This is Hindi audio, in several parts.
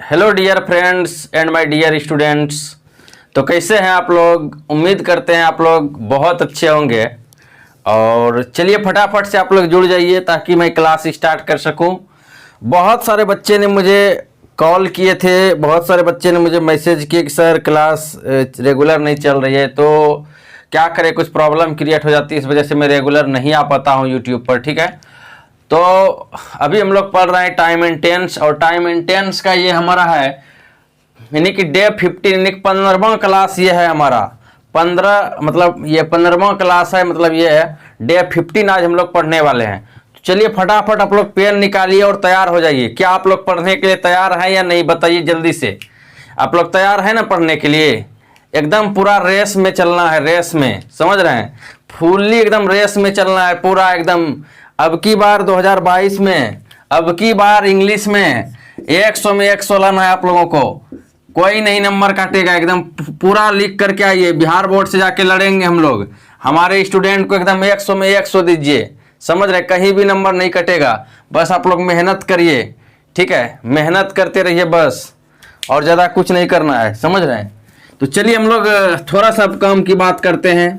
Hello dear friends and my dear students. तो कैसे हैं आप लोग? उम्मीद करते हैं आप लोग बहुत अच्छे होंगे। और चलिए फटाफट से आप लोग जुड़ जाइए ताकि मैं क्लास स्टार्ट कर सकूं। बहुत सारे बच्चे ने मुझे कॉल किए थे, बहुत सारे बच्चे ने मुझे मैसेज किए कि सर क्लास रेगुलर नहीं चल रही है, तो क्या करें, कुछ प्रॉब्लम क्रिएट हो जाती है, इस वजह से मैं रेगुलर नहीं आ पाता हूँ यूट्यूब पर। ठीक है, तो अभी हम लोग पढ़ रहे हैं टाइम एंड टेंस, और टाइम एंड टेंस का ये हमारा है यानी कि डे 15 यानी कि 15वां क्लास ये है हमारा। 15 मतलब ये 15वां क्लास है, मतलब ये है डे 15 आज हम लोग पढ़ने वाले हैं। तो चलिए फटाफट आप लोग पेन निकालिए और तैयार हो जाइए। क्या आप लोग पढ़ने के लिए तैयार हैं या नहीं, बताइए जल्दी से। आप लोग तैयार हैं ना पढ़ने के लिए? एकदम पूरा रेस में चलना है, रेस में, समझ रहे हैं? फुल्ली एकदम रेस में चलना है पूरा एकदम। अब की बार 2022 में, अब की बार इंग्लिश में 100 में 100 लाना है आप लोगों को। कोई नहीं नंबर काटेगा, एकदम पूरा लिख करके आइए। बिहार बोर्ड से जाके लड़ेंगे हम लोग। हमारे स्टूडेंट को एकदम 100 में 100 दीजिए, समझ रहे? कहीं भी नंबर नहीं कटेगा, बस आप लोग मेहनत करिए। ठीक है, मेहनत करते रहिए बस, और ज़्यादा कुछ नहीं करना है, समझ रहे हैं? तो चलिए हम लोग थोड़ा सा काम की बात करते हैं,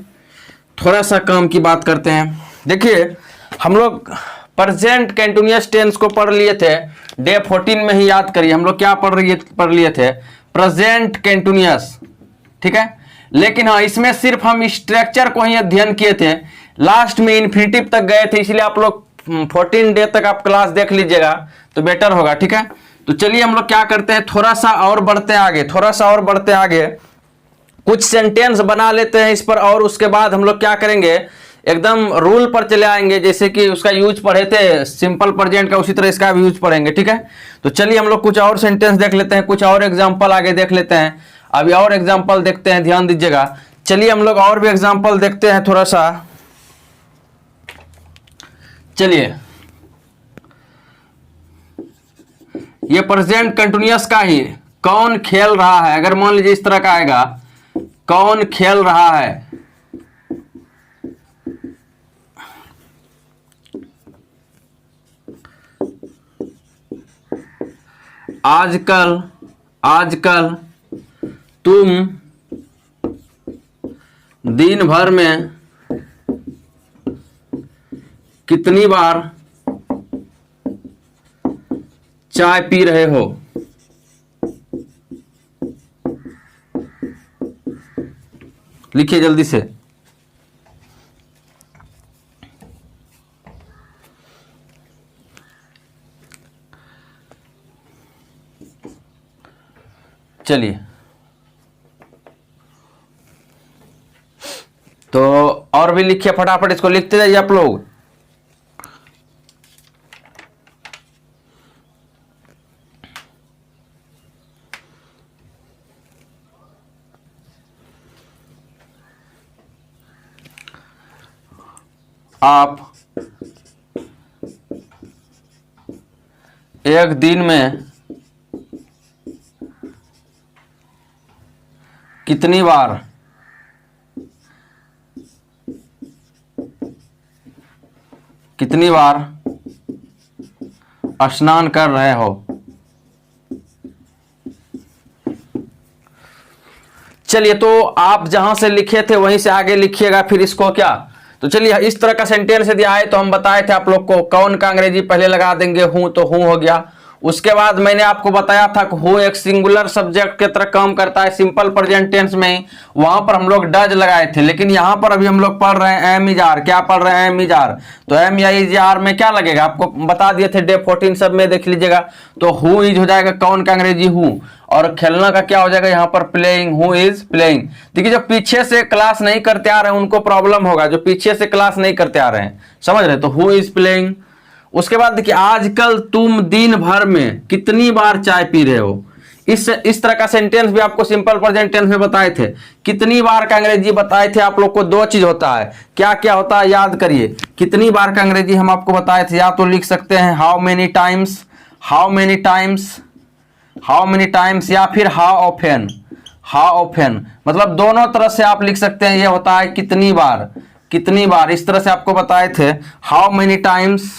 थोड़ा सा काम की बात करते हैं। देखिए हम लोग प्रेजेंट कंटिन्यूअस टेंस को पढ़ लिए थे डे 14 में ही। याद करिए हम लोग क्या पढ़ लिए थे, प्रेजेंट कंटिन्यूअस। ठीक है, लेकिन हाँ इसमें सिर्फ हम स्ट्रक्चर को ही अध्ययन किए थे, लास्ट में इन्फिनिटिव तक गए थे, इसलिए आप लोग 14 डे तक आप क्लास देख लीजिएगा तो बेटर होगा। ठीक है, तो चलिए हम लोग क्या करते हैं, थोड़ा सा और बढ़ते हैं आगे, थोड़ा सा और बढ़ते हैं आगे, कुछ सेंटेंस बना लेते हैं इस पर, और उसके बाद हम लोग क्या करेंगे, एकदम रूल पर चले आएंगे। जैसे कि उसका यूज पढ़े थे सिंपल प्रेजेंट का, उसी तरह इसका भी यूज पढ़ेंगे। ठीक है, तो चलिए हम लोग कुछ और सेंटेंस देख लेते हैं, कुछ और एग्जांपल आगे देख लेते हैं। अभी और एग्जांपल देखते हैं, ध्यान दीजिएगा। चलिए हम लोग और भी एग्जांपल देखते हैं थोड़ा सा। चलिए ये प्रेजेंट कंटिन्यूअस का ही, कौन खेल रहा है, अगर मान लीजिए इस तरह का आएगा, कौन खेल रहा है। आजकल, आजकल तुम दिन भर में कितनी बार चाय पी रहे हो? लिखिए जल्दी से। चलिए तो और भी लिखिए, फटाफट इसको लिखते जाइए आप लोग। आप एक दिन में कितनी बार स्नान कर रहे हो? चलिए तो आप जहां से लिखे थे वहीं से आगे लिखिएगा फिर इसको। क्या तो चलिए इस तरह का सेंटेंस यदि आए तो हम बताए थे आप लोग को, कौन का अंग्रेजी पहले लगा देंगे, हूं, तो हूं हो गया। उसके बाद मैंने आपको बताया था कि हु एक सिंगुलर सब्जेक्ट की तरह काम करता है सिंपल प्रेजेंट टेंस में ही, वहां पर हम लोग डज लगाए थे। लेकिन यहां पर अभी हम लोग पढ़ रहे हैं एम इज आर। क्या पढ़ रहे हैं? Am is are. तो एम या इज आर में क्या लगेगा आपको बता दिए थे डे 14 सब में, देख लीजिएगा। तो हु इज हो जाएगा कौन का अंग्रेजी हु, और खेलना का क्या हो जाएगा यहाँ पर प्लेइंग, हु इज प्लेइंग। देखिए जो पीछे से क्लास नहीं करते आ रहे हैं उनको प्रॉब्लम होगा, जो पीछे से क्लास नहीं करते आ रहे हैं, समझ रहे? तो हु इज प्लेइंग। उसके बाद देखिए आजकल तुम दिन भर में कितनी बार चाय पी रहे हो। इस तरह का सेंटेंस भी आपको सिंपल प्रेजेंट टेंस में बताए थे। कितनी बार का अंग्रेजी बताए थे आप लोग को, दो चीज होता है। क्या क्या होता है याद करिए। कितनी बार का अंग्रेजी हम आपको बताए थे, या तो लिख सकते हैं how many times, how many times, how many times, या फिर हाउ ऑफेन, हाउ ऑफेन। मतलब दोनों तरह से आप लिख सकते हैं। ये होता है कितनी बार, कितनी बार, इस तरह से आपको बताए थे। How many times,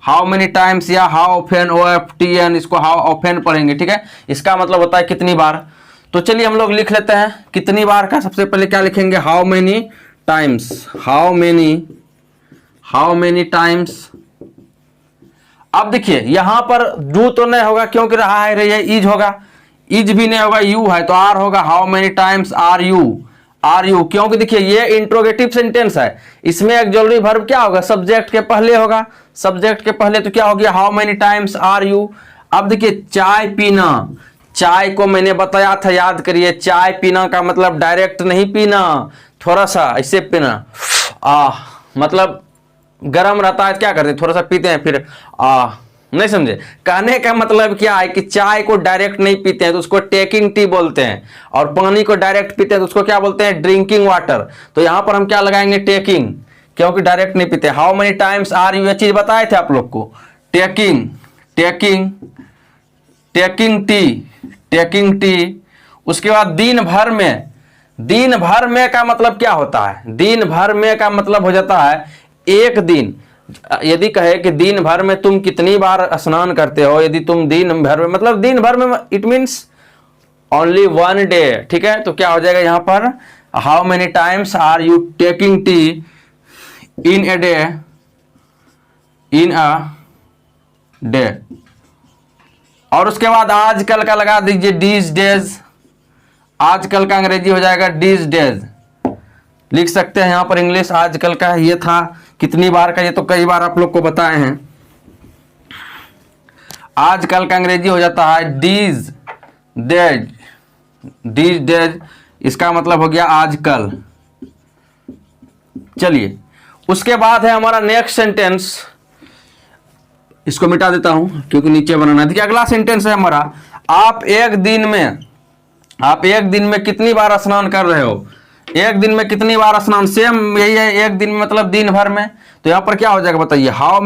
how many times या हाउ ऑफन, OFTN, इसको हाउ ऑफन पढ़ेंगे, ठीक है। इसका मतलब होता है कितनी बार। तो चलिए हम लोग लिख लेते हैं कितनी बार का। सबसे पहले क्या लिखेंगे, how many times, how many times. अब देखिए यहां पर डू तो नहीं होगा क्योंकि रहा है रही है, इज होगा, इज भी नहीं होगा, यू है तो आर होगा। How many times are you, क्योंकि देखिए ये इंट्रोगेटिव सेंटेंस है, इसमें ऑक्सिलरी वर्ब क्या होगा, सब्जेक्ट के पहले होगा, सब्जेक्ट के पहले तो क्या हो गया, how many times are you. अब देखिए चाय पीना, चाय को मैंने बताया था, याद करिए, चाय पीना का मतलब डायरेक्ट नहीं पीना, थोड़ा सा ऐसे पीना, मतलब गर्म रहता है क्या करते हैं, थोड़ा सा पीते हैं फिर नहीं समझे। कहने का मतलब क्या है कि चाय को डायरेक्ट नहीं पीते हैं तो उसको टेकिंग टी बोलते हैं, और पानी को डायरेक्ट पीते हैं तो उसको क्या बोलते हैं, ड्रिंकिंग वाटर। तो यहां पर हम क्या लगाएंगे, टेकिंग, क्योंकि डायरेक्ट नहीं पीते। How many times are you, ये चीज बताए थे आप लोग को, टेकिंग टी। उसके बाद दिन भर में का मतलब क्या होता है, दिन भर में का मतलब हो जाता है एक दिन। यदि कहे कि दिन भर में तुम कितनी बार स्नान करते हो, यदि तुम दिन भर में मतलब दिन भर में, it means only one day, ठीक है। तो क्या हो जाएगा यहां पर, how many times are you taking tea in a day. और उसके बाद आजकल का लगा दीजिए डीज डेज, आजकल का अंग्रेजी हो जाएगा डीज डेज, लिख सकते हैं यहां पर इंग्लिश। आजकल का ये था कितनी बार का, ये तो कई बार आप लोग को बताए हैं। आजकल का अंग्रेजी हो जाता है डीज डेज, इसका मतलब हो गया आजकल। चलिए उसके बाद है हमारा नेक्स्ट सेंटेंस, इसको मिटा देता हूं क्योंकि नीचे बनाना है। देखिए अगला सेंटेंस है हमारा, आप एक दिन में कितनी बार स्नान कर रहे हो, एक दिन में कितनी बार स्नान, सेम यही है, एक दिन में मतलब दिन भर में। तो यहां पर क्या हो जाएगा बताइए, हाउ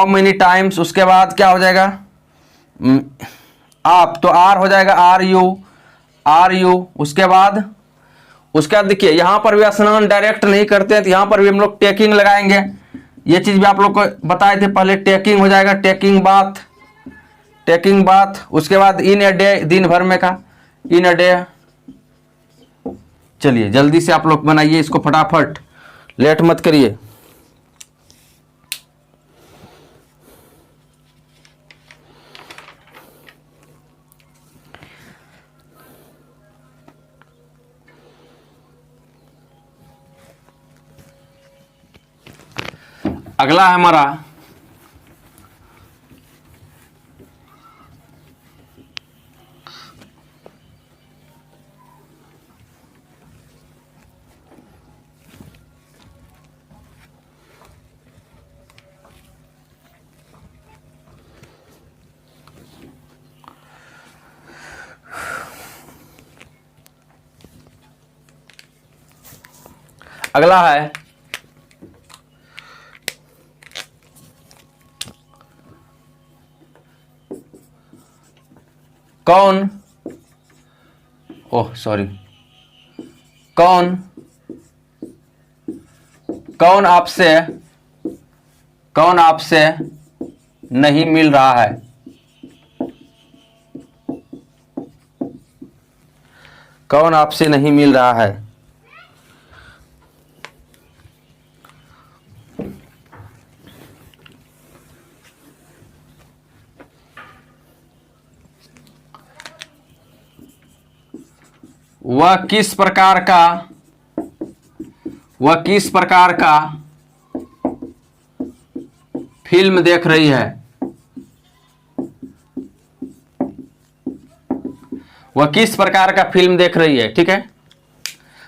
मेनी टाइम्स। उसके बाद क्या हो जाएगा, आप, तो आर हो जाएगा आर यू। उसके बाद देखिए यहां पर भी स्नान डायरेक्ट नहीं करते हैं तो यहां पर भी हम लोग टेकिंग लगाएंगे। ये चीज भी आप लोग को बताए थे पहले, टेकिंग हो जाएगा, टेकिंग बाथ। उसके बाद इन ए डे, दिन भर में का इन ए डे। चलिए जल्दी से आप लोग बनाइए इसको फटाफट, लेट मत करिए। अगला है हमारा अगला है कौन, ओह सॉरी, कौन आपसे नहीं मिल रहा है, कौन आपसे नहीं मिल रहा है। वह किस प्रकार का फिल्म देख रही है, वह किस प्रकार का फिल्म देख रही है, ठीक है।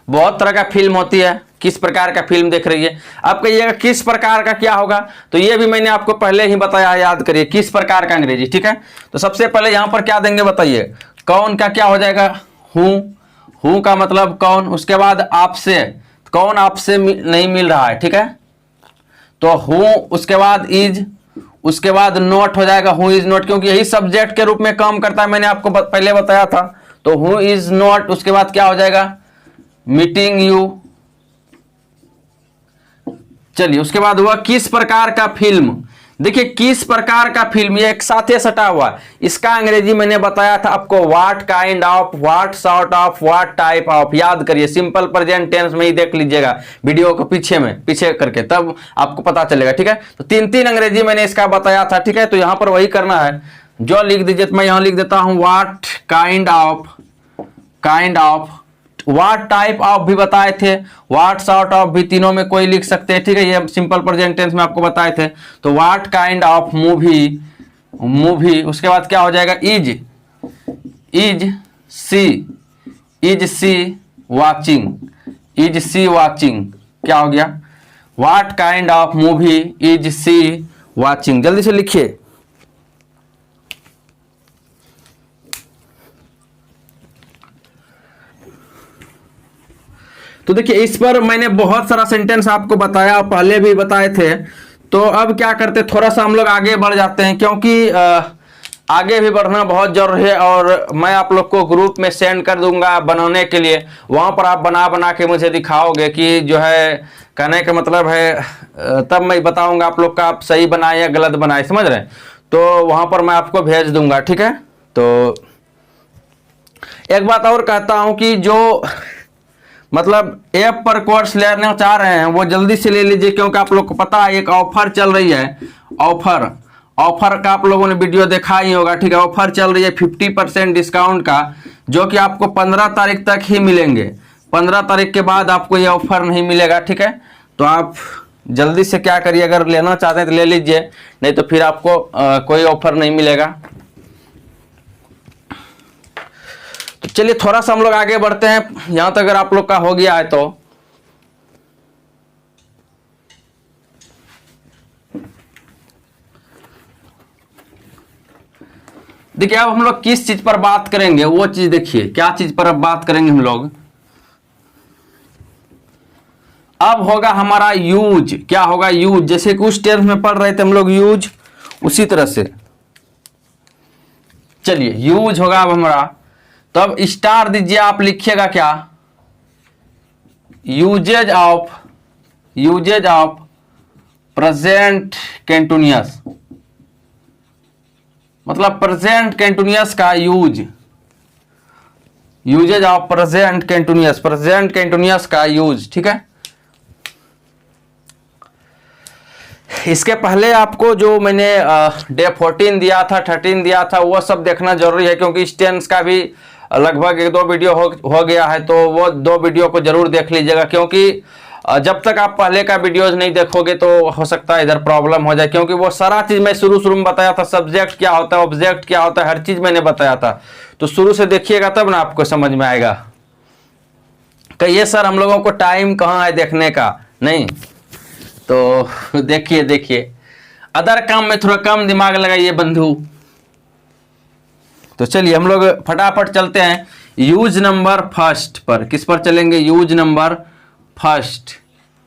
बहुत तरह का फिल्म होती है, किस प्रकार का फिल्म देख रही है। अब कहिएगा किस प्रकार का क्या होगा, तो ये भी मैंने आपको पहले ही बताया, याद करिए किस प्रकार का अंग्रेजी, ठीक है। तो सबसे पहले यहां पर क्या देंगे बताइए, कौन का क्या हो जाएगा, हूं का मतलब कौन। उसके बाद आपसे, कौन आपसे नहीं मिल रहा है, ठीक है, तो हूं। उसके बाद इज, उसके बाद नोट हो जाएगा, हु इज नोट, क्योंकि यही सब्जेक्ट के रूप में काम करता है, मैंने आपको पहले बताया था। तो हु इज नॉट, उसके बाद क्या हो जाएगा, मीटिंग यू। चलिए उसके बाद हुआ किस प्रकार का फिल्म। देखिए किस प्रकार का फिल्म, ये एक साथ ही सटा हुआ। इसका अंग्रेजी मैंने बताया था आपको, what kind of, what sort of, what type of. याद करिए, सिंपल प्रेजेंट टेंस में ही देख लीजिएगा वीडियो को पीछे करके, तब आपको पता चलेगा। ठीक है, तो तीन तीन अंग्रेजी मैंने इसका बताया था। ठीक है, तो यहां पर वही करना है, जो लिख दीजिए। तो मैं यहां लिख देता हूं what kind of, what type of भी बताए थे, व्हाट सॉर्ट ऑफ भी, तीनों में कोई लिख सकते हैं। ठीक है, ये सिंपल प्रेजेंट टेंस में आपको बताए थे। तो व्हाट काइंड ऑफ मूवी, उसके बाद क्या हो जाएगा, इज सी वाचिंग, क्या हो गया, what kind of movie is she watching. जल्दी से लिखिए। तो देखिए इस पर मैंने बहुत सारा सेंटेंस आपको बताया, पहले भी बताए थे। तो अब क्या करते, थोड़ा सा हम लोग आगे बढ़ जाते हैं, क्योंकि आगे भी बढ़ना बहुत जरूरी है। और मैं आप लोग को ग्रुप में सेंड कर दूंगा बनाने के लिए, वहां पर आप बना के मुझे दिखाओगे कि जो है, कहने का मतलब है, तब मैं बताऊंगा आप लोग का आप सही बनाए या गलत बनाए, समझ रहे हैं। तो वहां पर मैं आपको भेज दूंगा। ठीक है, तो एक बात और कहता हूं कि जो मतलब ऐप पर कोर्स लेना चाह रहे हैं वो जल्दी से ले लीजिए, क्योंकि आप लोग को पता है एक ऑफर चल रही है। ऑफर का आप लोगों ने वीडियो देखा ही होगा। ठीक है, ऑफर चल रही है 50% डिस्काउंट का, जो कि आपको 15 तारीख तक ही मिलेंगे। 15 तारीख के बाद आपको ये ऑफर नहीं मिलेगा। ठीक है, तो आप जल्दी से क्या करिए, अगर लेना चाहते हैं तो ले लीजिए, नहीं तो फिर आपको कोई ऑफर नहीं मिलेगा। तो चलिए थोड़ा सा हम लोग आगे बढ़ते हैं, यहां तक अगर आप लोग का हो गया है तो। देखिए अब हम लोग किस चीज पर बात करेंगे, वो चीज देखिए, क्या चीज पर अब बात करेंगे हम लोग। अब होगा हमारा यूज। क्या होगा, यूज। जैसे कि उस टेंस में पढ़ रहे थे हम लोग यूज, उसी तरह से चलिए यूज होगा अब हमारा। तो अब स्टार दीजिए, आप लिखिएगा क्या, यूजेज ऑफ प्रेजेंट कंटिन्यूअस, मतलब प्रेजेंट कंटिन्यूअस का यूजेज ऑफ प्रेजेंट कंटिन्यूअस का यूज। ठीक है, इसके पहले आपको जो मैंने डे 14 दिया था, 13 दिया था, वो सब देखना जरूरी है, क्योंकि इस टेंस का भी लगभग 1-2 वीडियो हो गया है। तो वो 2 वीडियो को जरूर देख लीजिएगा, क्योंकि जब तक आप पहले का वीडियोज नहीं देखोगे तो हो सकता है इधर प्रॉब्लम हो जाए, क्योंकि वो सारा चीज मैं शुरू में बताया था। सब्जेक्ट क्या होता है, ऑब्जेक्ट क्या होता है, हर चीज मैंने बताया था। तो शुरू से देखिएगा तब ना आपको समझ में आएगा। कहिए सर हम लोगों को टाइम कहाँ है देखने का, नहीं तो देखिए अदर काम में थोड़ा कम दिमाग लगाइए बंधु। तो चलिए हम लोग फटाफट चलते हैं यूज नंबर फर्स्ट पर। किस पर चलेंगे, यूज नंबर फर्स्ट।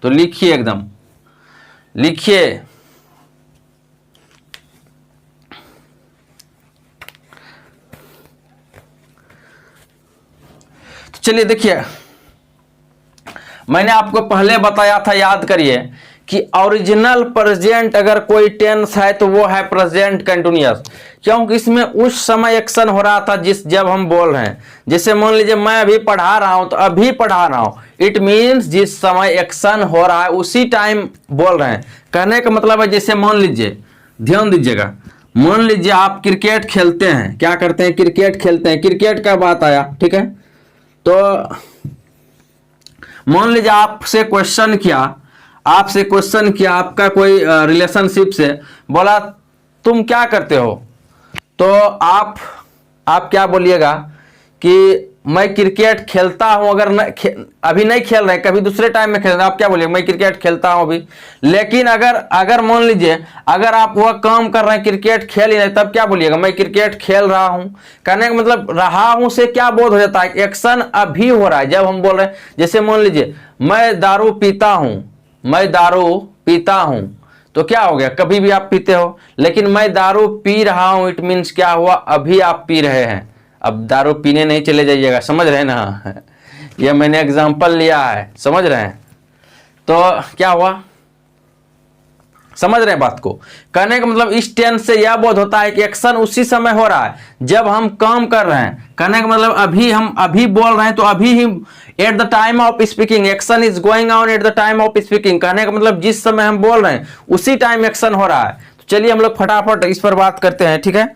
तो लिखिए, एकदम लिखिए। तो चलिए देखिए, मैंने आपको पहले बताया था, याद करिए, कि ओरिजिनल प्रेजेंट अगर कोई टेंस है तो वो है प्रेजेंट कंटिन्यूअस, क्योंकि इसमें उस समय एक्शन हो रहा था जब हम बोल रहे हैं। जैसे मान लीजिए मैं अभी पढ़ा रहा हूं, तो अभी पढ़ा रहा हूं, इट मीन्स जिस समय एक्शन हो रहा है उसी टाइम बोल रहे हैं। कहने का मतलब है, जैसे मान लीजिए, ध्यान दीजिएगा, मान लीजिए आप क्रिकेट खेलते हैं, क्या करते हैं, क्रिकेट खेलते हैं, क्रिकेट का बात आया। ठीक है, तो मान लीजिए आपसे क्वेश्चन किया, आपका कोई रिलेशनशिप से बोला तुम क्या करते हो, तो आप क्या बोलिएगा कि मैं क्रिकेट खेलता हूं। अगर अभी नहीं खेल रहे, कभी दूसरे टाइम में खेल रहे, आप क्या बोलिएगा, मैं क्रिकेट खेलता हूं अभी। लेकिन अगर मान लीजिए अगर आप वह काम कर रहे हैं, क्रिकेट खेल ही नहीं, तब क्या बोलिएगा, मैं क्रिकेट खेल रहा हूं। कहने का मतलब रहा हूं से क्या बोध हो जाता है, एक्शन अभी हो रहा है जब हम बोल रहे हैं। जैसे मान लीजिए मैं दारू पीता हूं, तो क्या हो गया, कभी भी आप पीते हो, लेकिन मैं दारू पी रहा हूं, इट मीन्स क्या हुआ, अभी आप पी रहे हैं, अब दारू पीने नहीं चले जाइएगा, समझ रहे हैं ना। ये मैंने एग्जाम्पल लिया है, समझ रहे हैं। तो क्या हुआ, समझ रहे हैं बात को। कहने का मतलब इस टेंस से यह बोध होता है कि एक्शन उसी समय हो रहा है जब हम काम कर रहे हैं। कहने का मतलब अभी हम अभी बोल रहे हैं तो अभी ही, at the time of speaking action is going on at the time of speaking. कहने का मतलब जिस समय हम बोल रहे हैं उसी टाइम एक्शन हो रहा है। तो चलिए हम लोग फटाफट इस पर बात करते हैं, ठीक है।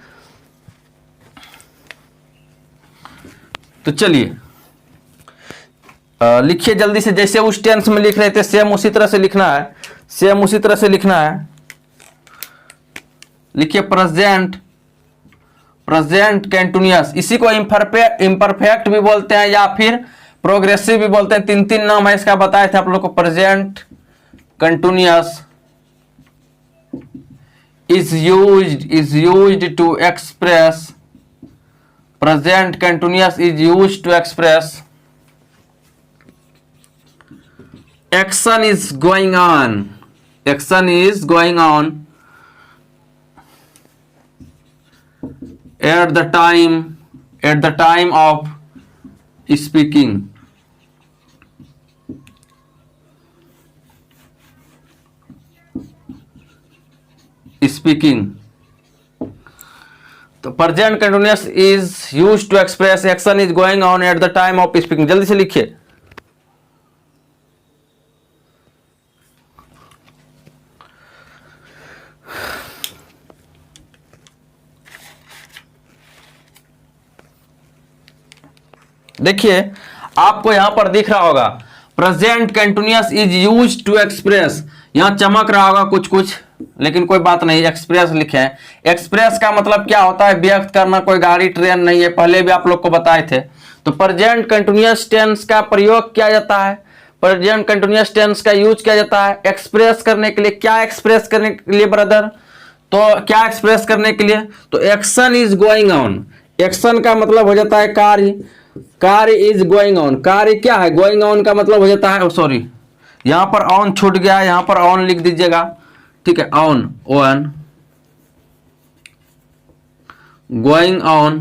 तो चलिए लिखिए जल्दी से, जैसे उस टेंस में लिख रहे थे सेम उसी तरह से लिखना है, सेम उसी तरह से लिखना है। लिखिए प्रेजेंट, प्रेजेंट कंटिन्यूअस, इसी को इम्परफेक्ट भी बोलते हैं या फिर प्रोग्रेसिव भी बोलते हैं। तीन तीन नाम है इसका, बताए थे आप लोग को। Present continuous is used to express, present continuous is used to express action is going on, action is going on at the time of speaking, तो present continuous is used to express action is going on at the time of speaking. जल्दी से लिखिए। देखिए आपको यहां पर दिख रहा होगा present continuous is used to express, यहां चमक रहा होगा कुछ कुछ, लेकिन कोई बात नहीं, एक्सप्रेस लिखे हैं। एक्सप्रेस का मतलब क्या होता है, व्यक्त करना, कोई गाड़ी ट्रेन नहीं है, पहले भी आप लोग को बताए थे। तो प्रेजेंट कंटिन्यूअस टेंस का प्रयोग किया जाता है, प्रेजेंट कंटिन्यूअस टेंस का यूज किया जाता है एक्सप्रेस करने के लिए। क्या एक्सप्रेस करने के लिए ब्रदर, तो क्या एक्सप्रेस करने के लिए, तो action is going on, action का मतलब हो जाता है कार्य, कार्य इज गोइंग ऑन, कार्य क्या है, गोइंग ऑन का मतलब हो जाता है, सॉरी यहां पर ऑन छूट गया, यहां पर ऑन लिख दीजिएगा, ठीक है। On, on going on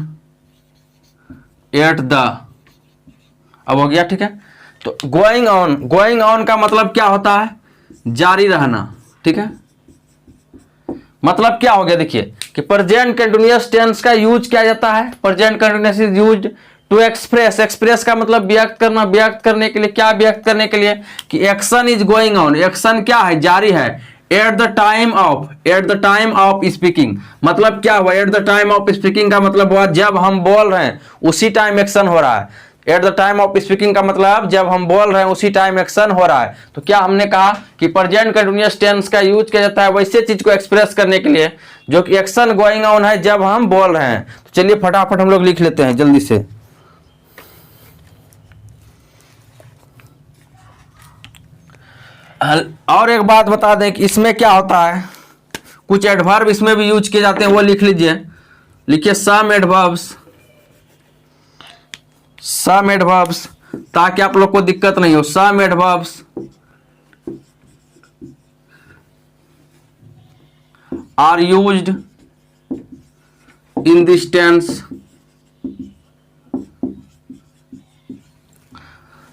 at the, अब हो गया, ठीक है। तो गोइंग ऑन का मतलब क्या होता है, जारी रहना, ठीक है। मतलब क्या हो गया, देखिए कि प्रेजेंट कंटिन्यूअस टेंस का यूज किया जाता है, present continuous is used to express, express का मतलब व्यक्त करना, व्यक्त करने के लिए, क्या व्यक्त करने के लिए, कि action is going on, action क्या है, जारी है, eight the time of speaking. मतलब क्या हुआ, eight the time of speaking का मतलब हुआ जब हम बोल रहे हैं उसी टाइम एक्शन हो रहा है। Eight the time of speaking का मतलब जब हम बोल रहे हैं उसी टाइम एक्शन हो रहा है। तो क्या हमने कहा कि प्रेजेंट कंटिन्यूअस टेंस का यूज किया जाता है वैसे चीज को एक्सप्रेस करने के लिए जो कि एक्शन गोइंग ऑन है जब हम बोल रहे हैं। तो चलिए फटाफट हम लोग लिख लेते हैं जल्दी से। और एक बात बता दें कि इसमें क्या होता है, कुछ एडवर्ब इसमें भी यूज किए जाते हैं, वो लिख लीजिए। लिखिए सम एडवर्ब्स, ताकि आप लोग को दिक्कत नहीं हो। Some adverbs are used in this tense,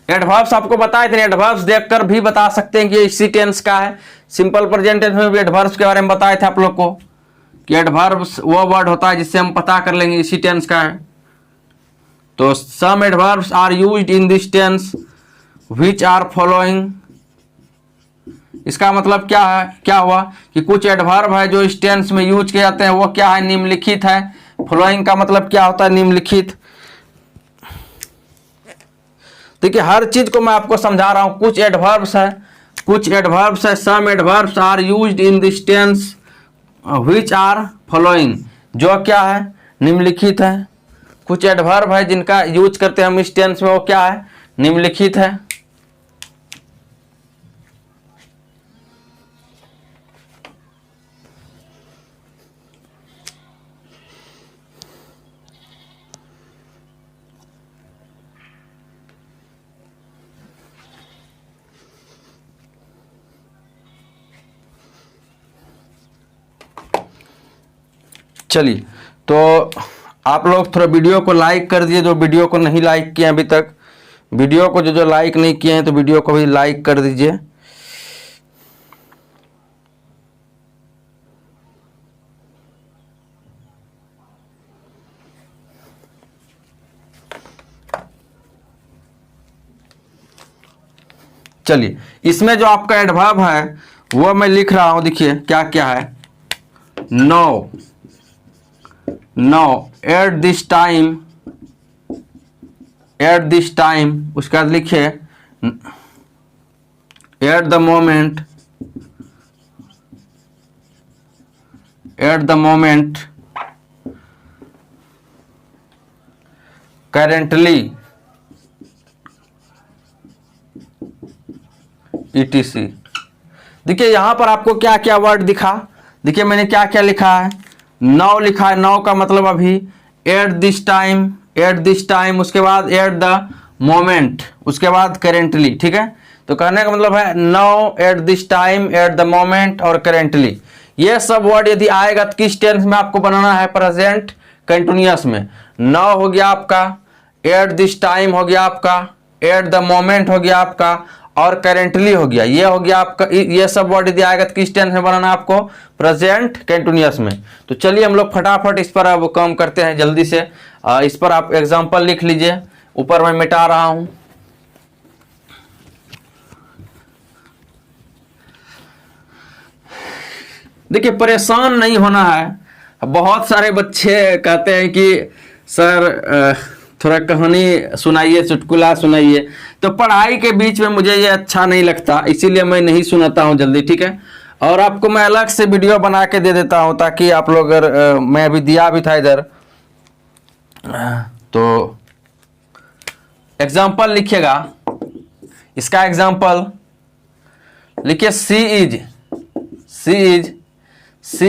adverbs आपको बताए थे, एडवर्ब्स देखकर भी बता सकते हैं कि इसी टेंस का है। सिंपल प्रेजेंट टेंस में भी एडवर्ब्स के बारे में बताए थे आप लोग को कि एडवर्ब्स वो वर्ड होता है जिससे हम पता कर लेंगे इसी टेंस का है। तो some adverbs are used in this tense which are following, इसका मतलब क्या है, क्या हुआ कि कुछ एडवर्ब है जो इस टेंस में यूज किए जाते हैं, वो क्या है, निम्नलिखित है। फॉलोइंग का मतलब क्या होता है, निम्नलिखित। देखिए हर चीज को मैं आपको समझा रहा हूं, कुछ एडवर्ब्स है, some adverbs are used in this tense which are following, जो क्या है, निम्नलिखित है। कुछ एडवर्ब है जिनका यूज करते हैं हम इस टेंस में, वो क्या है, निम्नलिखित है। चलिए तो आप लोग थोड़ा वीडियो को लाइक कर दीजिए, जो वीडियो को नहीं लाइक किए अभी तक। वीडियो को जो लाइक नहीं किए हैं तो वीडियो को भी लाइक कर दीजिए। चलिए, इसमें जो आपका एडवर्ब है वो मैं लिख रहा हूं, देखिए क्या क्या है। No, no at this time, at this time, उसके बाद लिखिए at the moment, at the moment, currently, ETC। देखिए यहां पर आपको क्या क्या वर्ड दिखा, देखिए मैंने क्या क्या लिखा है। नाउ लिखा है, नाउ का मतलब अभी, eight this time, at this time, उसके बाद एट द मोमेंट, उसके बाद करेंटली। ठीक है, तो कहने का मतलब है now, eight this time, eight the moment और करेंटली। ये सब वर्ड यदि आएगा तो किस टेंस में आपको बनाना है, प्रेजेंट कंटिन्यूअस में। नाउ हो गया आपका, एट दिस टाइम हो गया आपका, एट द मोमेंट हो गया आपका और करेंटली हो गया। ये हो गया आपका, ये सब वर्ड यदि आएगा तो किस टेंस में बनाना है आपको, प्रेजेंट कंटिन्यूअस में। तो चलिए हम लोग फटाफट इस पर अब काम करते हैं जल्दी से। इस पर आप एग्जांपल लिख लीजिए, ऊपर मैं मिटा रहा हूं। देखिए परेशान नहीं होना है। बहुत सारे बच्चे कहते हैं कि सर थोड़ा कहानी सुनाइए, चुटकुला सुनाइए, तो पढ़ाई के बीच में मुझे ये अच्छा नहीं लगता, इसीलिए मैं नहीं सुनाता हूँ जल्दी। ठीक है, और आपको मैं अलग से वीडियो बना के दे देता हूँ ताकि आप लोग, अगर मैं अभी दिया भी था इधर, तो एग्जाम्पल लिखिएगा। इसका एग्जाम्पल लिखिए, she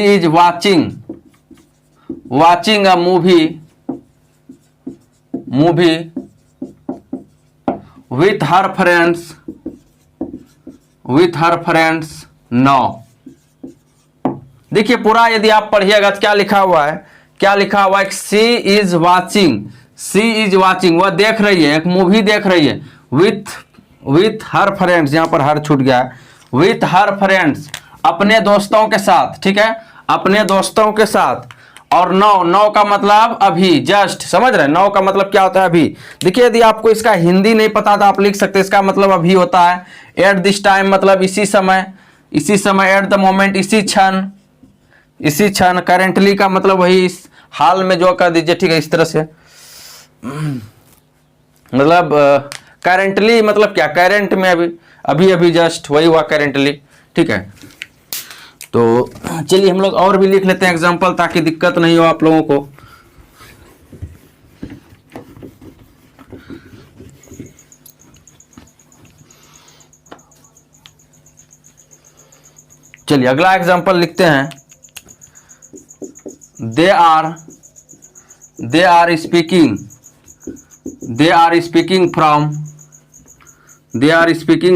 is watching a movie with her friends now। देखिए पूरा यदि आप पढ़िएगा तो क्या लिखा हुआ है, क्या लिखा हुआ है, सी इज वाचिंग, वह देख रही है, एक मूवी देख रही है, विथ हर फ्रेंड्स, यहां पर हर छूट गया है, विथ हर फ्रेंड्स, अपने दोस्तों के साथ। ठीक है, अपने दोस्तों के साथ। और नो का मतलब अभी, जस्ट, समझ रहे हैं, नो का मतलब क्या होता है, अभी। देखिए यदि आपको इसका हिंदी नहीं पता तो आप लिख सकते हैं, इसका मतलब अभी होता है। एट दिस टाइम मतलब इसी समय, एट द मोमेंट इसी क्षण, करेंटली का मतलब वही इस हाल में जो कर दीजिए। ठीक है, इस तरह से, मतलब करेंटली मतलब क्या, करेंट में अभी जस्ट, वही हुआ करेंटली। ठीक है, तो चलिए हम लोग और भी लिख लेते हैं एग्जांपल, ताकि दिक्कत नहीं हो आप लोगों को। चलिए अगला एग्जांपल लिखते हैं। They are speaking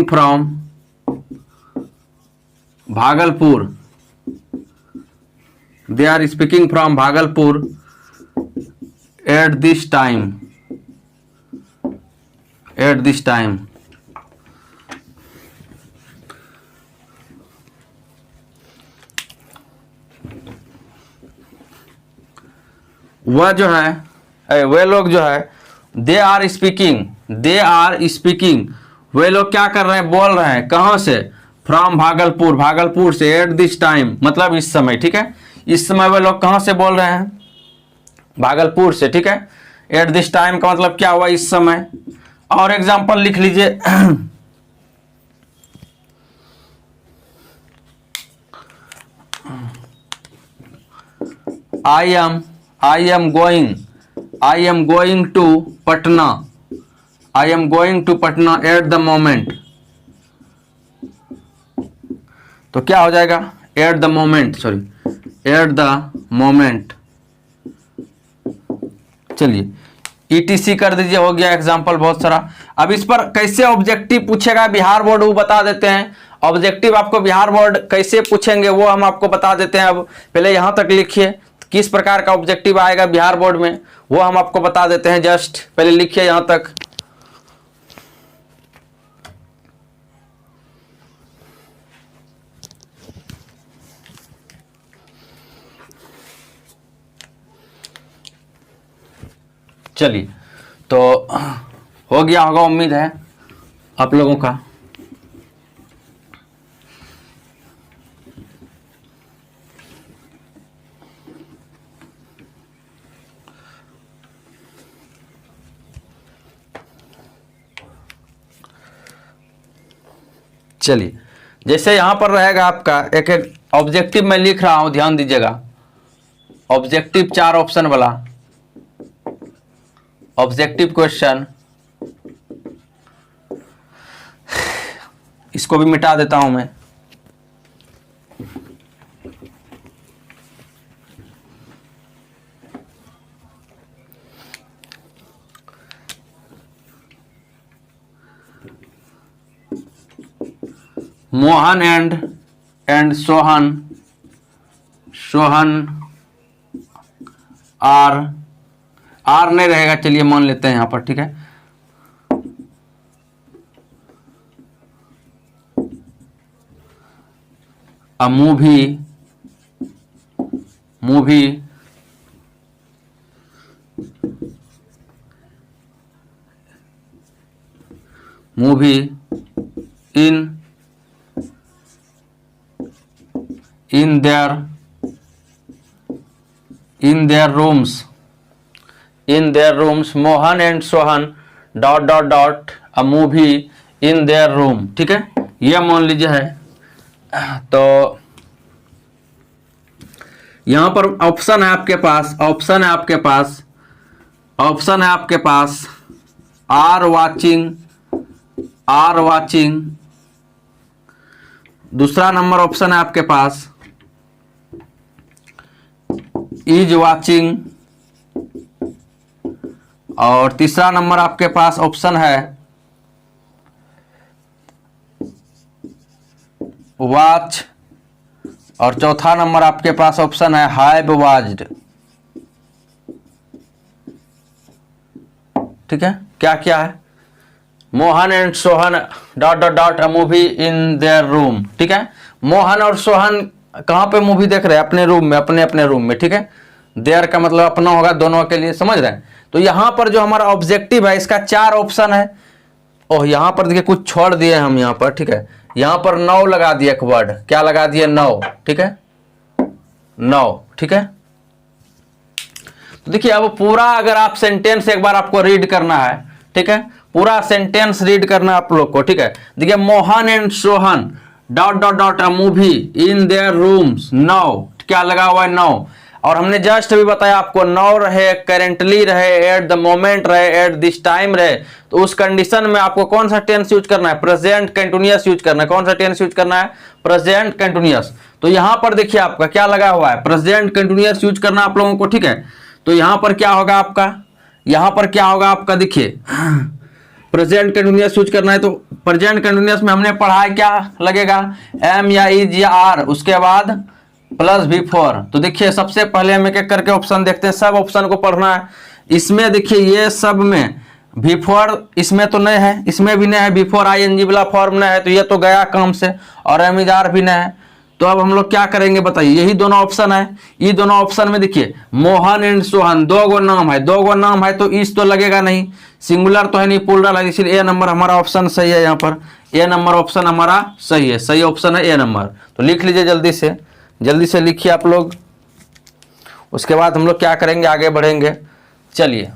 from Bhagalpur. They are speaking from Bhagalpur at this time, वह जो है, वे लोग जो है, दे आर स्पीकिंग, वे लोग क्या कर रहे हैं, बोल रहे हैं, कहां से, फ्रॉम भागलपुर से, एट दिस टाइम मतलब इस समय। ठीक है, इस समय वे लोग कहां से बोल रहे हैं, भागलपुर से। ठीक है, एट दिस टाइम का मतलब क्या हुआ, इस समय। और एग्जांपल लिख लीजिए, I am going to Patna at the moment. तो क्या हो जाएगा, एट द मोमेंट। चलिए ETC कर दीजिए, हो गया एग्जाम्पल बहुत सारा। अब इस पर कैसे ऑब्जेक्टिव पूछेगा बिहार बोर्ड, वो बता देते हैं। ऑब्जेक्टिव आपको बिहार बोर्ड कैसे पूछेंगे वो हम आपको बता देते हैं। अब पहले यहां तक लिखिए, किस प्रकार का ऑब्जेक्टिव आएगा बिहार बोर्ड में वो हम आपको बता देते हैं। जस्ट पहले लिखिए यहां तक। चलिए, तो हो गया होगा उम्मीद है आप लोगों का। चलिए, जैसे यहां पर रहेगा आपका एक एक ऑब्जेक्टिव मैं लिख रहा हूं, ध्यान दीजिएगा। ऑब्जेक्टिव 4 ऑप्शन वाला ऑब्जेक्टिव क्वेश्चन, इसको भी मिटा देता हूं मैं। मोहन एंड सोहन आर नहीं रहेगा, चलिए मान लेते हैं यहां पर, ठीक है। A movie in their rooms Mohan and Sohan ... a movie in their room, ठीक है, यह मान लीजिए है। तो यहां पर ऑप्शन है आपके पास आर वाचिंग। दूसरा नंबर ऑप्शन है आपके पास इज वाचिंग, और तीसरा नंबर आपके पास ऑप्शन है वॉच, और चौथा नंबर आपके पास ऑप्शन है हैव वॉच्ड, ठीक है। क्या क्या है? Mohan and Sohan ... a movie in their room, ठीक है। मोहन और सोहन कहां पे मूवी देख रहे हैं? अपने रूम में, अपने रूम में, ठीक है। देयर का मतलब अपना होगा, दोनों के लिए, समझ रहे हैं। तो यहां पर जो हमारा ऑब्जेक्टिव है इसका 4 ऑप्शन है। ओह, यहां पर देखिए कुछ छोड़ दिए हम यहां पर, ठीक है। यहां पर 9 लगा दिए, एक वर्ड क्या लगा दिए? 9, ठीक है, 9, ठीक है। तो देखिए अब पूरा अगर आप सेंटेंस एक बार आपको रीड करना है, ठीक है, पूरा सेंटेंस रीड करना है आप लोग को, ठीक है। देखिए Mohan and Sohan ... a movie in their rooms, 9 क्या लगा हुआ है? 9। और हमने जस्ट अभी बताया आपको 9 रहे, करेंटली रहे, एट द मोमेंट रहे, एट दिस टाइम रहे, तो उस कंडीशन में आपको कौन सा टेंस यूज करना है? प्रेजेंट कंटिन्यूअस यूज करना है। कौन सा टेंस यूज करना है? Present continuous. तो यहां पर देखिए आपका क्या लगा हुआ है? प्रेजेंट कंटिन्यूअस यूज करना आप लोगों को, ठीक है। तो यहां पर क्या होगा आपका, देखिए प्रेजेंट कंटिन्यूअस यूज करना है। तो प्रेजेंट कंटिन्यूअस में हमने पढ़ा है क्या लगेगा? एम या इज या आर, उसके बाद प्लस V4। तो देखिए सबसे पहले हम एक एक करके ऑप्शन देखते हैं, सब ऑप्शन को पढ़ना है। इसमें देखिए ये सब में V4 इसमें तो नहीं है, इसमें भी नहीं है, V4 ING वाला फॉर्म नहीं है, तो ये तो गया काम से, और एम इज आर भी नहीं है। तो अब हम लोग क्या करेंगे बताइए? यही दोनों ऑप्शन है, ये दोनों ऑप्शन में देखिए मोहन एंड सोहन 2 गो नाम है, तो इस तो लगेगा नहीं, सिंगुलर तो है नहीं, प्लूरल है, इसलिए ए नंबर हमारा ऑप्शन सही है। यहाँ पर ए नंबर ऑप्शन हमारा सही है, सही ऑप्शन है ए नंबर। तो लिख लीजिए जल्दी से लिखिए आप लोग। उसके बाद हम लोग क्या करेंगे, आगे बढ़ेंगे। चलिए,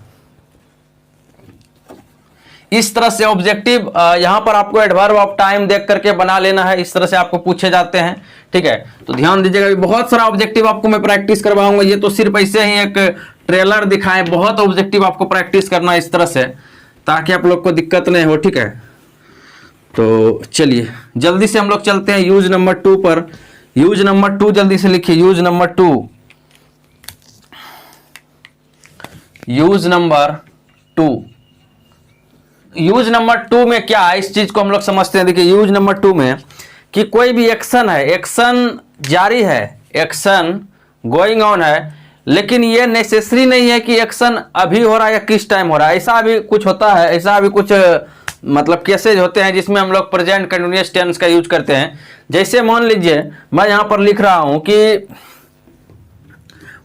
इस तरह से ऑब्जेक्टिव यहां पर आपको एडवर्ब ऑफ टाइम देख करके बना लेना है, इस तरह से आपको पूछे जाते हैं, ठीक है। तो ध्यान दीजिएगा, बहुत सारा ऑब्जेक्टिव आपको मैं प्रैक्टिस करवाऊंगा। ये तो सिर्फ ऐसे ही एक ट्रेलर दिखाएं, बहुत ऑब्जेक्टिव आपको प्रैक्टिस करना है इस तरह से, ताकि आप लोग को दिक्कत नहीं हो, ठीक है। तो चलिए जल्दी से हम लोग चलते हैं यूज नंबर 2 पर। यूज नंबर 2 जल्दी से लिखिए, यूज नंबर 2। यूज नंबर 2 में क्या है, इस चीज को हम लोग समझते हैं। देखिए यूज नंबर 2 में कि कोई भी एक्शन है, एक्शन जारी है, एक्शन गोइंग ऑन है, लेकिन ये नेसेसरी नहीं है कि एक्शन अभी हो रहा है या किस टाइम हो रहा है। ऐसा भी कुछ होता है, ऐसा भी कुछ मतलब केसेज होते हैं जिसमें हम लोग प्रेजेंट कंटिन्यूअस टेंस का यूज करते हैं। जैसे मान लीजिए मैं यहां पर लिख रहा हूं कि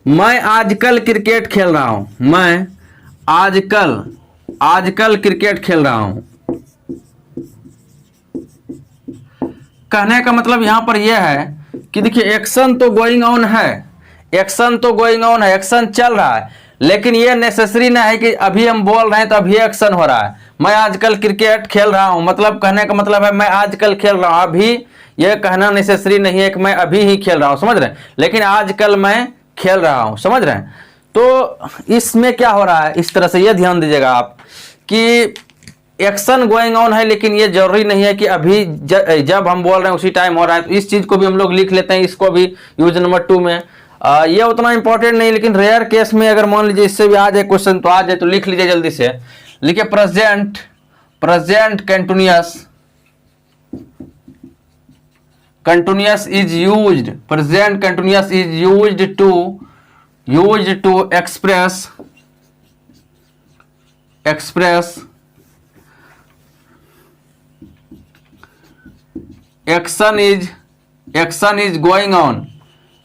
मैं आजकल क्रिकेट खेल रहा हूं, मैं आजकल क्रिकेट खेल रहा हूं। कहने का मतलब यहां पर यह है कि देखिए एक्शन तो गोइंग ऑन है, एक्शन तो गोइंग ऑन है, एक्शन चल रहा है, लेकिन यह नेसेसरी ना है कि अभी हम बोल रहे हैं तो अभी एक्शन हो रहा है। मैं आजकल क्रिकेट खेल रहा हूं, मतलब कहने का मतलब है मैं आजकल खेल रहा हूं, अभी यह कहना नेसेसरी नहीं है कि मैं अभी ही खेल रहा हूं, समझ रहे हैं, लेकिन आजकल मैं खेल रहा हूं, समझ रहे हैं। तो इसमें क्या हो रहा है, इस तरह से यह ध्यान दीजिएगा आप कि एक्शन गोइंग ऑन है, लेकिन ये जरूरी नहीं है कि अभी जब हम बोल रहे हैं उसी टाइम हो रहा है। तो इस चीज को भी हम लोग लिख लेते हैं, इसको भी यूज नंबर 2 में। ये उतना इंपॉर्टेंट नहीं, लेकिन रेयर केस में अगर मान लीजिए इससे भी आ जाए क्वेश्चन तो आ जाए, तो लिख लीजिए जल्दी से। लिखिए present continuous is used, present continuous is used to express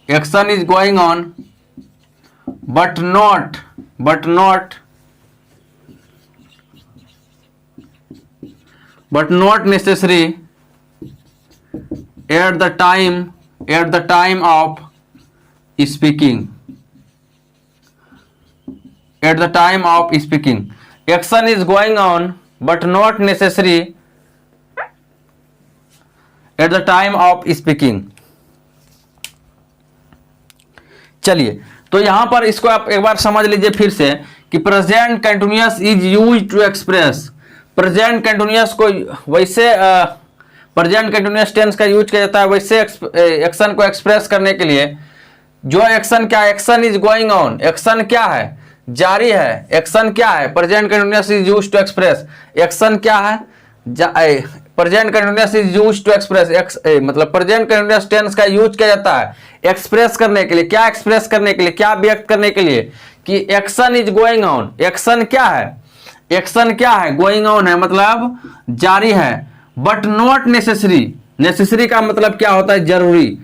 action is going on, but not necessary at the time of speaking. Action is going on but not necessary at the time of speaking. चलिए, तो यहां पर इसको आप एक बार समझ लीजिए फिर से कि present continuous is used to express. Present continuous को वैसे प्रेजेंट कंटिन्यूअस टेंस का यूज किया जाता है वैसे एक्शन को एक्सप्रेस करने के लिए। जो एक्शन क्या है, action is going on, action क्या है, जारी है। एक्शन क्या है, present continuous is used to express. Action क्या है, present continuous is used to express, मतलब प्रेजेंट कंटिन्यूअस टेंस का यूज किया जाता है एक्सप्रेस करने के लिए। क्या एक्सप्रेस करने के लिए, क्या व्यक्त करने के लिए कि action is going on. Action क्या है, एक्शन क्या है, गोइंग ऑन है मतलब जारी है, बट नॉट नेसेसरी। नेसेसरी का मतलब क्या होता है, जरूरी,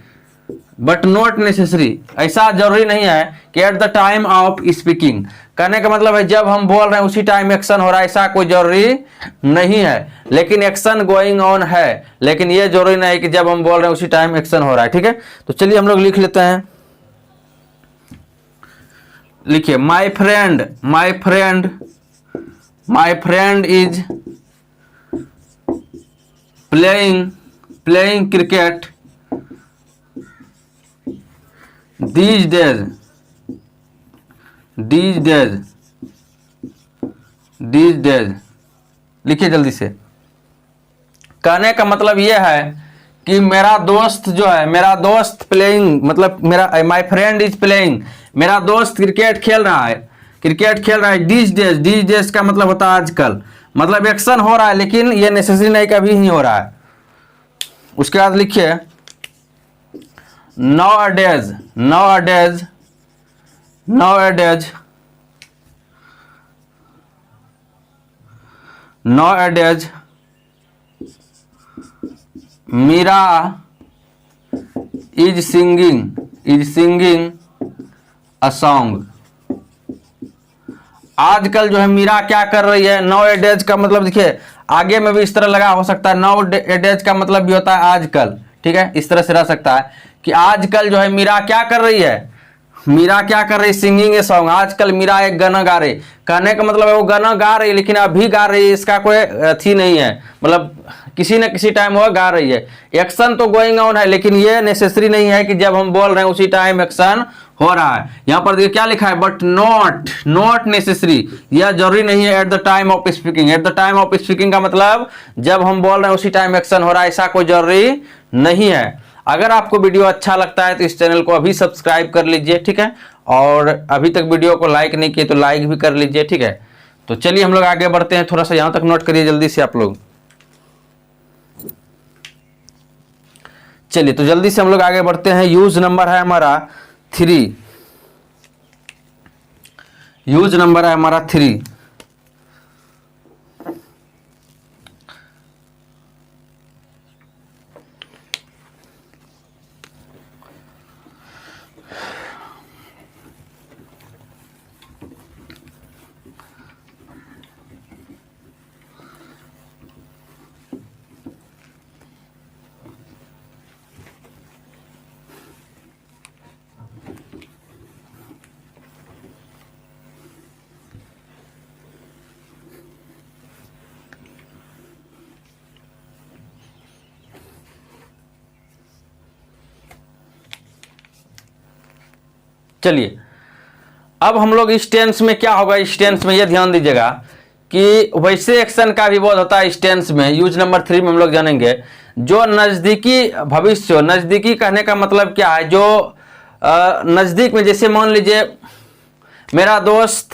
बट नॉट नेसेसरी, ऐसा जरूरी नहीं है कि eight the time of speaking. कहने का मतलब है जब हम बोल रहे हैं उसी टाइम एक्शन हो रहा है, ऐसा कोई जरूरी नहीं है, लेकिन एक्शन गोइंग ऑन है, लेकिन ये जरूरी नहीं है कि जब हम बोल रहे हैं उसी टाइम एक्शन हो रहा है। ठीक है, तो चलिए हम लोग लिख लेते हैं। लिखिए my friend is playing cricket these days लिखिए जल्दी से। कहने का मतलब यह है कि मेरा दोस्त जो है, मेरा दोस्त प्लेइंग मतलब मेरा माय फ्रेंड इज प्लेइंग, मेरा दोस्त क्रिकेट खेल रहा है। these days का मतलब होता है आजकल, मतलब एक्शन हो रहा है, लेकिन ये नेसेसरी नहीं कभी ही हो रहा है। उसके बाद लिखिए nowadays Mira is singing a song। आजकल जो है मीरा क्या कर रही है। nowadays का मतलब देखिए आगे में भी इस तरह लगा हो सकता है, nowadays का मतलब भी होता है आजकल। ठीक है, इस तरह से रह सकता है कि आजकल जो है मीरा क्या कर रही है, सिंगिंग ए सॉन्ग। आजकल मीरा एक गाना गा रही, कहने का मतलब है वो गाना गा रही, लेकिन अभी गा रही है इसका कोई अथी नहीं है, मतलब किसी न किसी टाइम वो गा रही है। एक्शन तो गोइंग ऑन है, लेकिन ये नेसेसरी नहीं है कि जब हम बोल रहे हैं उसी टाइम एक्शन हो रहा है। यहां पर देखिए क्या लिखा है, बट नॉट नेसेसरी, यह जरूरी नहीं है eight the time of speaking. Eight the time of speaking का मतलब जब हम बोल रहे हैं उसी टाइम एक्शन हो रहा है, ऐसा कोई जरूरी नहीं है। अगर आपको वीडियो अच्छा लगता है तो इस चैनल को अभी सब्सक्राइब कर लीजिए। ठीक है, और अभी तक वीडियो को लाइक नहीं किए तो लाइक भी कर लीजिए। ठीक है, तो चलिए हम लोग आगे बढ़ते हैं। थोड़ा सा यहां तक नोट करिए जल्दी से आप लोग। चलिए तो जल्दी से हम लोग आगे बढ़ते हैं। यूज नंबर है हमारा 3। यूज नंबर है हमारा 3। चलिए अब हम लोग इस टेंस में क्या होगा, इस टेंस में ये ध्यान दीजिएगा कि वैसे एक्शन का भी बहुत होता है इस टेंस में। यूज नंबर 3 में हम लोग जानेंगे जो नजदीकी भविष्य हो। नजदीकी कहने का मतलब क्या है, जो नजदीक में, जैसे मान लीजिए मेरा दोस्त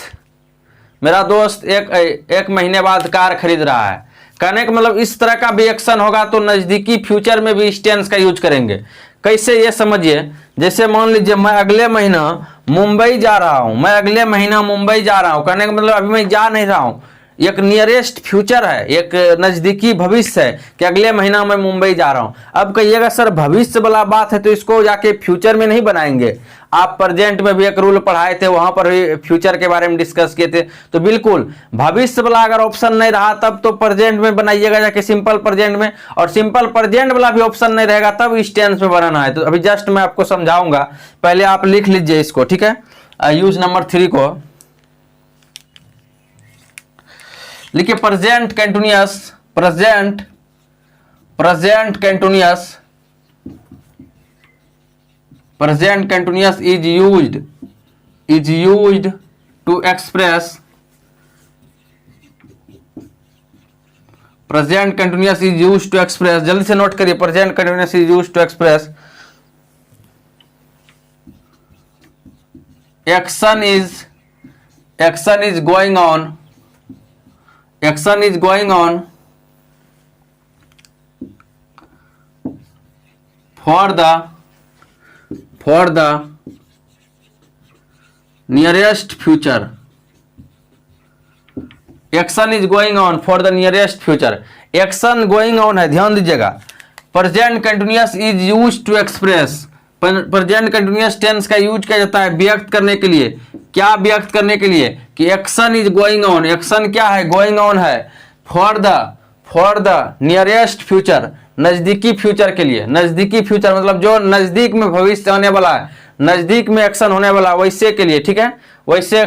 एक महीने बाद कार खरीद रहा है, कहने का मतलब इस तरह का भी एक्शन होगा तो नजदीकी फ्यूचर में भी इस टेंस का यूज करेंगे। कैसे, ये समझिए। जैसे मान लीजिए मैं अगले महीना मुंबई जा रहा हूं, कहने का मतलब अभी मैं जा नहीं रहा हूं, एक नियरेस्ट फ्यूचर है, एक नजदीकी भविष्य है कि अगले महीना मैं मुंबई जा रहा हूं। अब कहिएगा सर भविष्य वाला बात है तो इसको जाके फ्यूचर में नहीं बनाएंगे। आप प्रेजेंट में भी एक रूल पढ़ाए थे, वहां पर भी फ्यूचर के बारे में डिस्कस किए थे। तो बिल्कुल भविष्य वाला अगर ऑप्शन नहीं रहा तब तो प्रेजेंट में बनाइएगा जाके सिंपल प्रेजेंट में, और सिंपल प्रेजेंट वाला भी ऑप्शन नहीं रहेगा तब इस टेंस में बनाना है। तो अभी जस्ट मैं आपको समझाऊंगा, पहले आप लिख लीजिए इसको, ठीक है। यूज नंबर 3 को लिखिए, present continuous is used to express, present continuous is used to express, जल्दी से नोट करिए, present continuous is used to express action is going on for the nearest future. Action is going on for the nearest future. Action going on है, ध्यान दीजिएगा। Present continuous is used to express. Present continuous tense का यूज किया जाता है व्यक्त करने के लिए। क्या व्यक्त करने के लिए कि action is going on, action क्या है, गोइंग ऑन है फॉर द नियरेस्ट फ्यूचर, नजदीकी फ्यूचर के लिए। नजदीकी फ्यूचर मतलब जो नजदीक में भविष्य आने वाला है, नजदीक में एक्शन होने वाला वैसे के लिए, ठीक है। वैसे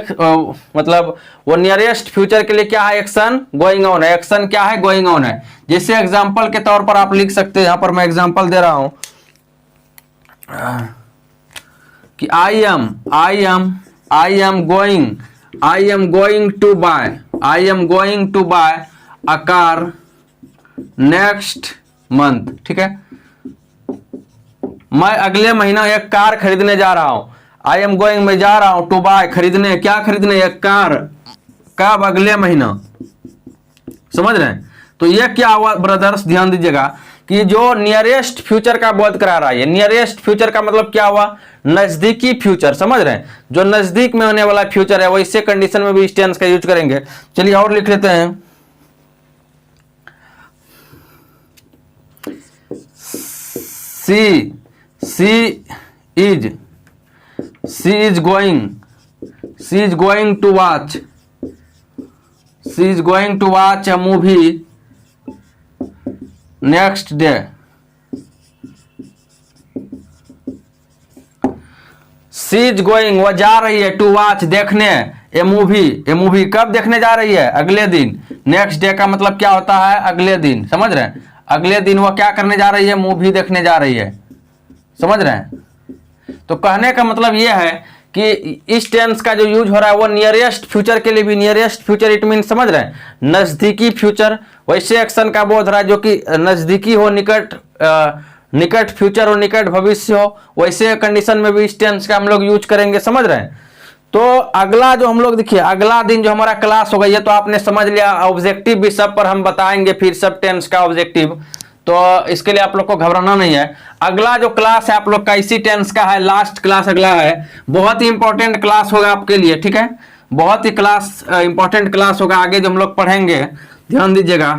मतलब वो नियरेस्ट फ्यूचर के लिए क्या है, एक्शन गोइंग ऑन है। एक्शन क्या है, गोइंग ऑन है। जैसे एग्जांपल के तौर पर आप लिख सकते हैं, यहां पर मैं एग्जांपल दे रहा हूं कि I am going to buy a car next month, ठीक है। मैं अगले महीना एक कार खरीदने जा रहा हूं। आई एम गोइंग, मैं जा रहा हूं, टू बाय, खरीदने। क्या खरीदने, एक कार। कब, अगले महीना। समझ रहे हैं। तो ये क्या हुआ ब्रदर्स, ध्यान दीजिएगा कि जो नियरेस्ट फ्यूचर का बोध करा रहा है। नियरेस्ट फ्यूचर का मतलब क्या हुआ, नजदीकी फ्यूचर। समझ रहे हैं, जो नजदीक में होने वाला फ्यूचर है वैसे कंडीशन में भी इस टेंस का यूज करेंगे। चलिए और लिख लेते हैं, she is going to watch a movie next day. she is going, वो जा रही है, to watch, देखने, ए मूवी कब देखने जा रही है, अगले दिन। नेक्स्ट डे का मतलब क्या होता है, अगले दिन। समझ रहे हैं, अगले दिन वो क्या करने जा रही है, मूवी देखने जा रही है। समझ रहे हैं। तो कहने का मतलब यह है कि इस टेंस का जो यूज हो रहा है वो नियरेस्ट फ्यूचर के लिए भी। नियरेस्ट फ्यूचर इट मीन, समझ रहे हैं, नजदीकी फ्यूचर। वैसे एक्शन का बोध रहा है जो कि नजदीकी हो, निकट फ्यूचर हो, निकट भविष्य हो, वैसे कंडीशन में भी इस टेंस का हम लोग यूज करेंगे। समझ रहे हैं। तो अगला जो हम लोग देखिए, अगला दिन जो हमारा क्लास होगा, ये तो आपने समझ लिया। ऑब्जेक्टिव भी सब पर हम बताएंगे फिर, सब टेंस का ऑब्जेक्टिव, तो इसके लिए आप लोग को घबराना नहीं है। अगला जो क्लास है आप लोग का इसी टेंस का है, लास्ट क्लास अगला है। बहुत ही इंपॉर्टेंट क्लास होगा आपके लिए, ठीक है। बहुत ही क्लास इंपॉर्टेंट क्लास होगा आगे जो हम लोग पढ़ेंगे। ध्यान दीजिएगा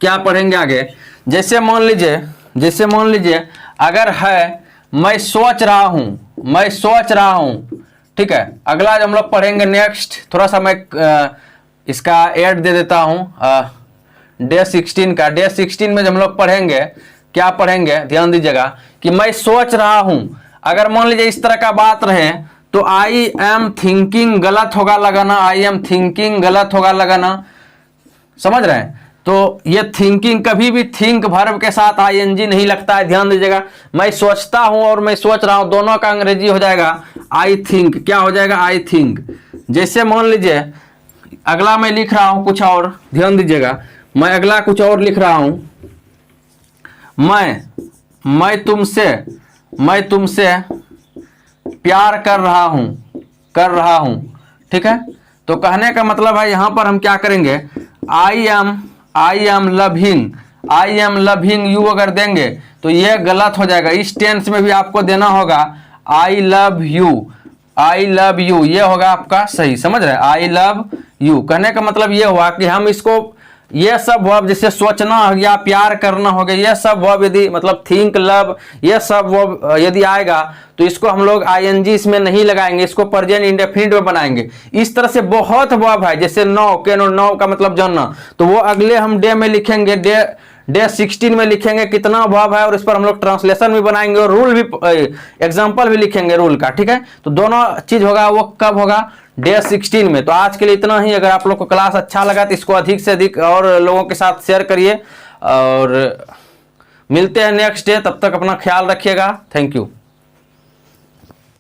क्या पढ़ेंगे आगे। जैसे मान लीजिए अगर है मैं सोच रहा हूँ, ठीक है। अगला जो हम लोग पढ़ेंगे नेक्स्ट, थोड़ा सा मैं इसका ऐड दे देता हूँ डे 16 का। डे 16 में जो हम लोग पढ़ेंगे, क्या पढ़ेंगे ध्यान दीजिएगा कि मैं सोच रहा हूँ। अगर मान लीजिए इस तरह का बात रहे तो आई एम थिंकिंग गलत होगा लगाना, आई एम थिंकिंग गलत होगा लगाना, समझ रहे हैं। तो ये थिंकिंग कभी भी थिंक वर्ब के साथ आईएनजी नहीं लगता है, ध्यान दीजिएगा। मैं सोचता हूं और मैं सोच रहा हूं दोनों का अंग्रेजी हो जाएगा आई थिंक। क्या हो जाएगा? I think. जैसे मान लीजिए अगला मैं लिख रहा हूं कुछ और, ध्यान दीजिएगा, मैं अगला कुछ और लिख रहा हूं। मैं तुमसे प्यार कर रहा हूं, ठीक है। तो कहने का मतलब है यहां पर हम क्या करेंगे, आई एम लविंग यू अगर देंगे तो यह गलत हो जाएगा। इस टेंस में भी आपको देना होगा आई लव यू, ये होगा आपका सही, समझ रहे हैं। आई लव यू कहने का मतलब ये हुआ कि हम इसको, ये सब वर्ब जैसे सोचना हो गया, प्यार करना हो गया, ये सब वर्ब यदि मतलब थिंक, लव, ये सब वर्ब यदि आएगा तो इसको हम लोग आईएनजी इसमें नहीं लगाएंगे, इसको प्रेजेंट इंडेफिनिट में बनाएंगे। इस तरह से बहुत वर्ब है, जैसे नो का मतलब जानना, तो वो अगले हम डे में लिखेंगे, डे 16 में लिखेंगे कितना वर्ब है, और इस पर हम लोग ट्रांसलेशन भी बनाएंगे और रूल भी, एग्जाम्पल भी लिखेंगे रूल का, ठीक है। तो दोनों चीज होगा, वो कब होगा? डे 16 में। तो आज के लिए इतना ही। अगर आप लोग को क्लास अच्छा लगा तो इसको अधिक से अधिक और लोगों के साथ शेयर करिए, और मिलते हैं नेक्स्ट डे। तब तक अपना ख्याल रखिएगा। Thank you.